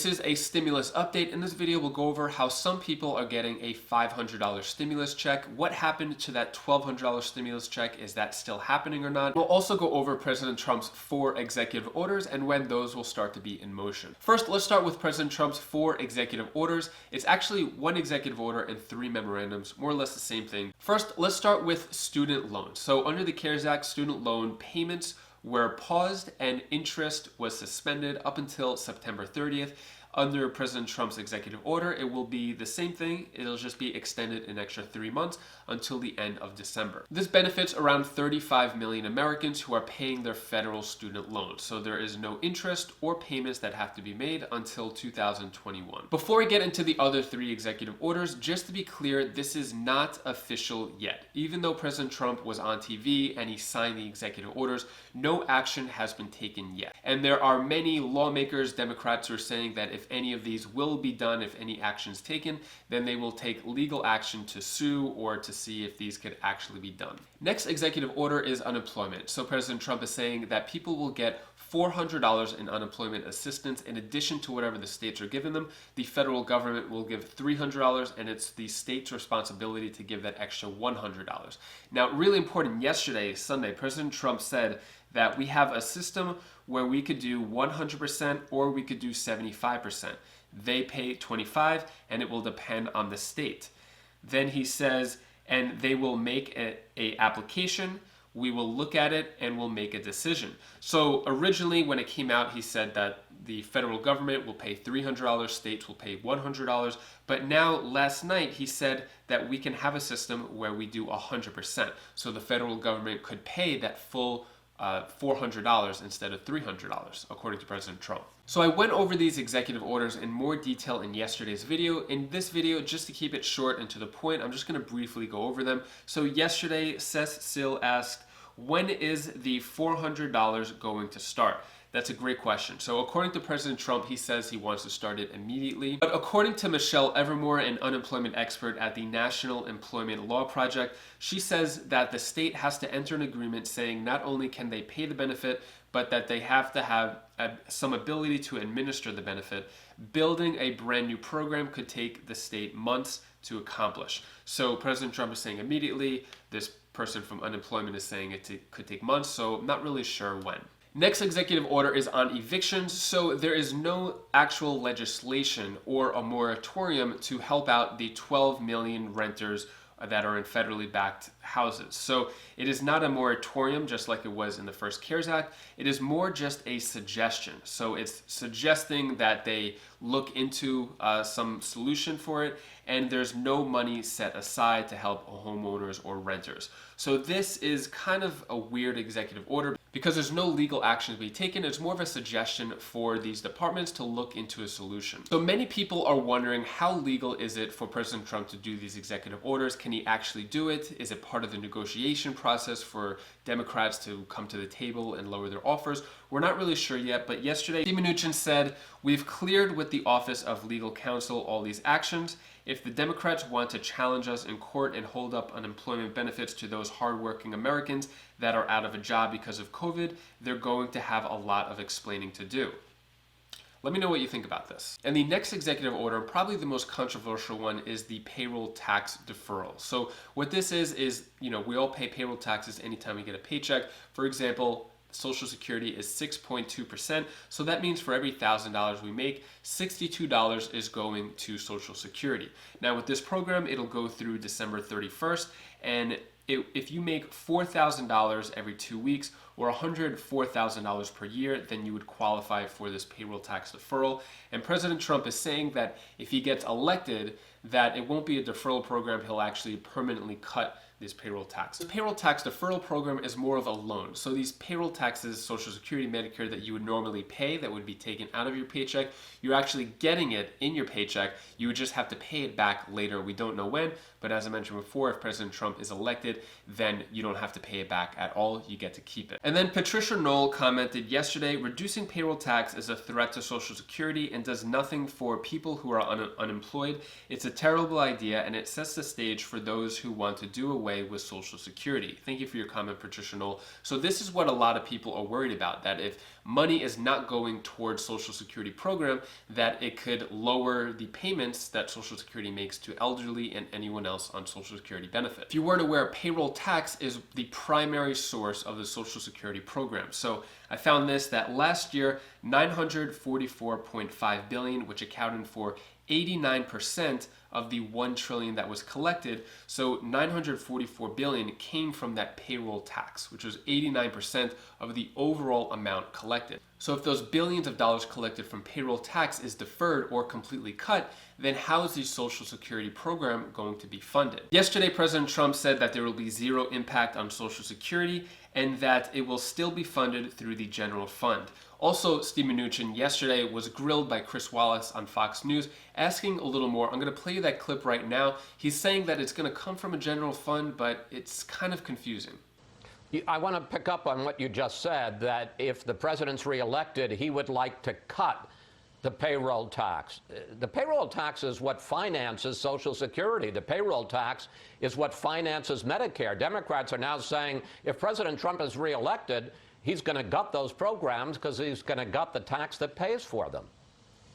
This is a stimulus update. In this video, we'll go over how some people are getting a $500 stimulus check. What happened to that $1,200 stimulus check? Is that still happening or not? We'll also go over President Trump's 4 executive orders and when those will start to be in motion. First, let's start with President Trump's 4 executive orders. It's actually 1 executive order and 3 memorandums, more or less the same thing. First, let's start with student loans. So under the CARES Act, student loan payments were paused and interest was suspended up until September 30th. Under President Trump's executive order, it will be the same thing. It'll just be extended an extra 3 months until the end of December. This benefits around 35 million Americans who are paying their federal student loans. So there is no interest or payments that have to be made until 2021. Before we get into the other 3 executive orders, just to be clear, this is not official yet. Even though President Trump was on TV and he signed the executive orders, no action has been taken yet. And there are many lawmakers, Democrats, who are saying that if any of these will be done, if any action is taken, then they will take legal action to sue or to see if these could actually be done. Next executive order is unemployment. So President Trump is saying that people will get $400 in unemployment assistance in addition to whatever the states are giving them. The federal government will give $300 and it's the state's responsibility to give that extra $100. Now, really important, yesterday, Sunday, President Trump said that we have a system where we could do 100% or we could do 75%. They pay 25 and it will depend on the state. Then he says, and they will make a application, we will look at it and we'll make a decision. So originally when it came out, he said that the federal government will pay $300, states will pay $100, but now last night he said that we can have a system where we do 100%. So the federal government could pay that full $400 instead of $300, according to President Trump. So I went over these executive orders in more detail in yesterday's video. In this video, just to keep it short and to the point, I'm just going to briefly go over them. So yesterday, Seth Sill asked, when is the $400 going to start? That's a great question. So according to President Trump, he says he wants to start it immediately. But according to Michelle Evermore, an unemployment expert at the National Employment Law Project, she says that the state has to enter an agreement saying not only can they pay the benefit, but that they have to have some ability to administer the benefit. Building a brand new program could take the state months to accomplish. So President Trump is saying immediately. This person from unemployment is saying it could take months, so I'm not really sure when. Next executive order is on evictions. So there is no actual legislation or a moratorium to help out the 12 million renters that are in federally backed houses. So it is not a moratorium just like it was in the first CARES Act. It is more just a suggestion. So it's suggesting that they look into some solution for it, and there's no money set aside to help homeowners or renters. So this is kind of a weird executive order because there's no legal action to be taken. It's more of a suggestion for these departments to look into a solution. So many people are wondering, how legal is it for President Trump to do these executive orders? Can he actually do it? Is it part of the negotiation process for Democrats to come to the table and lower their offers? We're not really sure yet, but yesterday, Steve Mnuchin said, we've cleared with the Office of Legal Counsel all these actions. If the Democrats want to challenge us in court and hold up unemployment benefits to those hardworking Americans that are out of a job because of COVID, they're going to have a lot of explaining to do. Let me know what you think about this. And the next executive order, probably the most controversial one, is the payroll tax deferral. So what this is, we all pay payroll taxes anytime we get a paycheck. For example, Social Security is 6.2%. So that means for every $1,000 we make, $62 is going to Social Security. Now with this program, it'll go through December 31st. And if you make $4,000 every 2 weeks or $104,000 per year, then you would qualify for this payroll tax deferral. And President Trump is saying that if he gets elected, that it won't be a deferral program, he'll actually permanently cut this payroll tax. The payroll tax deferral program is more of a loan. So these payroll taxes, Social Security, Medicare, that you would normally pay, that would be taken out of your paycheck, you're actually getting it in your paycheck. You would just have to pay it back later. We don't know when, but as I mentioned before, if President Trump is elected, then you don't have to pay it back at all. You get to keep it. And then Patricia Knoll commented yesterday, reducing payroll tax is a threat to Social Security and does nothing for people who are unemployed. It's a terrible idea and it sets the stage for those who want to do away with Social Security. Thank you for your comment, Patricia Knoll. So this is what a lot of people are worried about, that if money is not going towards Social Security program, that it could lower the payments that Social Security makes to elderly and anyone else on Social Security benefit. If you weren't aware, payroll tax is the primary source of the Social Security program. So I found this, that last year, 944.5 billion, which accounted for 89% of the 1 trillion that was collected. So 944 billion came from that payroll tax, which was 89% of the overall amount collected. So if those billions of dollars collected from payroll tax is deferred or completely cut, then how is the Social Security program going to be funded? Yesterday, President Trump said that there will be zero impact on Social Security and that it will still be funded through the general fund. Also, Steve Mnuchin yesterday was grilled by Chris Wallace on Fox News, asking a little more. I'm going to play you that clip right now. He's saying that it's going to come from a general fund, but it's kind of confusing. I want to pick up on what you just said, that if the president's reelected, he would like to cut the payroll tax. The payroll tax is what finances Social Security. The payroll tax is what finances Medicare. Democrats are now saying if President Trump is reelected, he's going to gut those programs because he's going to gut the tax that pays for them.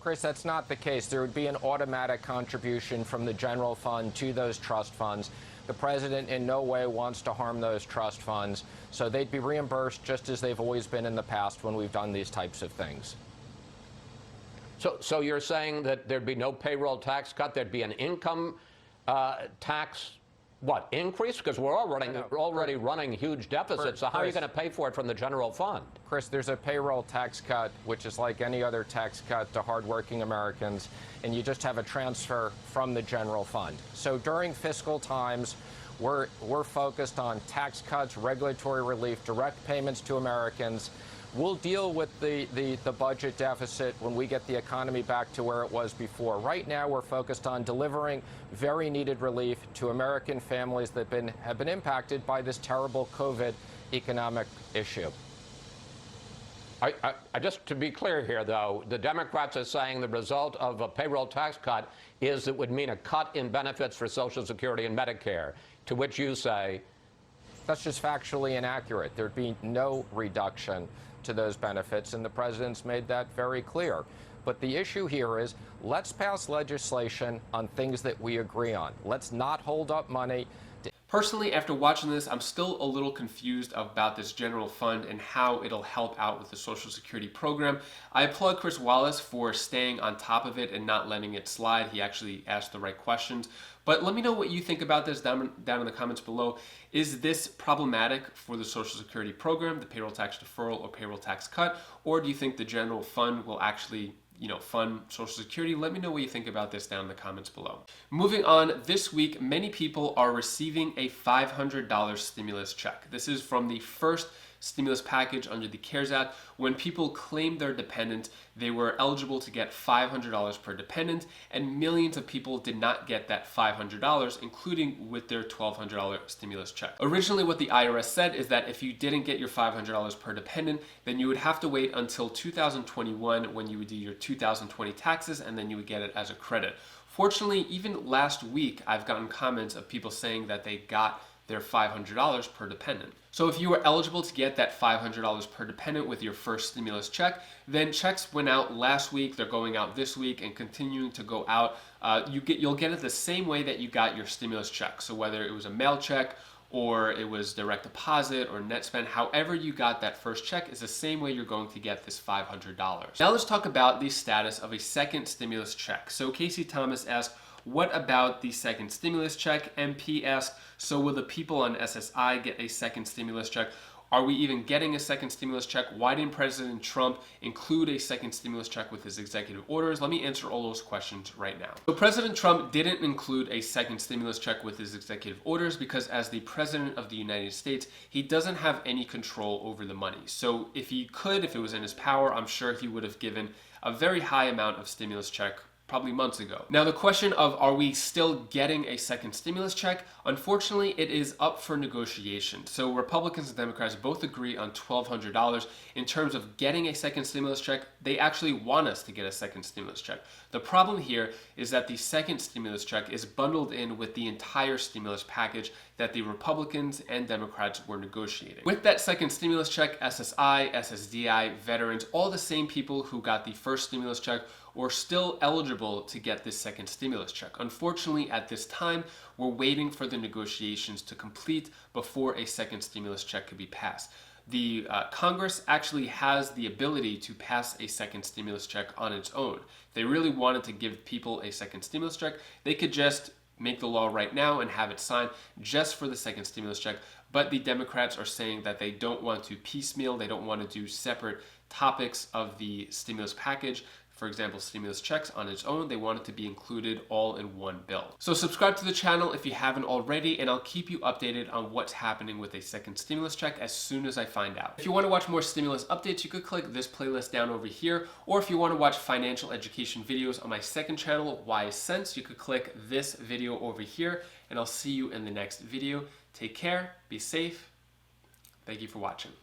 Chris, that's not the case. There would be an automatic contribution from the general fund to those trust funds. The president in no way wants to harm those trust funds, so they'd be reimbursed just as they've always been in the past when we've done these types of things. So you're saying that there'd be no payroll tax cut, there'd be an income tax, what, increase? Because we're already running huge deficits, so how are you going to pay for it from the general fund? Chris, there's a payroll tax cut, which is like any other tax cut to hardworking Americans, and you just have a transfer from the general fund. So during fiscal times, we're focused on tax cuts, regulatory relief, direct payments to Americans. We'll deal with the budget deficit when we get the economy back to where it was before. Right now, we're focused on delivering very needed relief to American families that have been impacted by this terrible COVID economic issue. Just to be clear here, though, the Democrats are saying the result of a payroll tax cut is it would mean a cut in benefits for Social Security and Medicare, to which you say that's just factually inaccurate. There'd be no reduction to those benefits, and the president's made that very clear. But the issue here is, let's pass legislation on things that we agree on. Let's not hold up money. Personally, after watching this, I'm still a little confused about this general fund and how it'll help out with the Social Security program. I applaud Chris Wallace for staying on top of it and not letting it slide. He actually asked the right questions. But let me know what you think about this down in the comments below. Is this problematic for the Social Security program, the payroll tax deferral or payroll tax cut? Or do you think the general fund will actually fund Social Security? Let me know what you think about this down in the comments below. Moving on, this week, many people are receiving a $500 stimulus check. This is from the first stimulus package under the CARES Act. When people claimed their dependent, they were eligible to get $500 per dependent, and millions of people did not get that $500, including with their $1,200 stimulus check. Originally, what the IRS said is that if you didn't get your $500 per dependent, then you would have to wait until 2021 when you would do your 2020 taxes, and then you would get it as a credit. Fortunately, even last week, I've gotten comments of people saying that they got their $500 per dependent. So if you were eligible to get that $500 per dependent with your first stimulus check, then checks went out last week, they're going out this week and continuing to go out. You'll get it the same way that you got your stimulus check. So whether it was a mail check or it was direct deposit or net spend, however you got that first check is the same way you're going to get this $500. Now let's talk about the status of a second stimulus check. So Casey Thomas asked, what about the second stimulus check? MP asked, so will the people on SSI get a second stimulus check? Are we even getting a second stimulus check? Why didn't President Trump include a second stimulus check with his executive orders? Let me answer all those questions right now. So President Trump didn't include a second stimulus check with his executive orders because as the President of the United States, he doesn't have any control over the money. So if he could, if it was in his power, I'm sure he would have given a very high amount of stimulus check probably months ago. Now the question of are we still getting a second stimulus check? Unfortunately, it is up for negotiation. So Republicans and Democrats both agree on $1,200. In terms of getting a second stimulus check, they actually want us to get a second stimulus check. The problem here is that the second stimulus check is bundled in with the entire stimulus package that the Republicans and Democrats were negotiating. With that second stimulus check, SSI, SSDI, veterans, all the same people who got the first stimulus check were still eligible to get this second stimulus check. Unfortunately, at this time, we're waiting for the negotiations to complete before a second stimulus check could be passed. The Congress actually has the ability to pass a second stimulus check on its own. If they really wanted to give people a second stimulus check, they could just make the law right now and have it signed just for the second stimulus check. But the Democrats are saying that they don't want to piecemeal, they don't want to do separate topics of the stimulus package. For example, stimulus checks on its own, they want it to be included all in one bill. So subscribe to the channel if you haven't already, and I'll keep you updated on what's happening with a second stimulus check as soon as I find out. If you want to watch more stimulus updates, you could click this playlist down over here, or if you want to watch financial education videos on my second channel, Wise Sense, you could click this video over here, and I'll see you in the next video. Take care, be safe. Thank you for watching.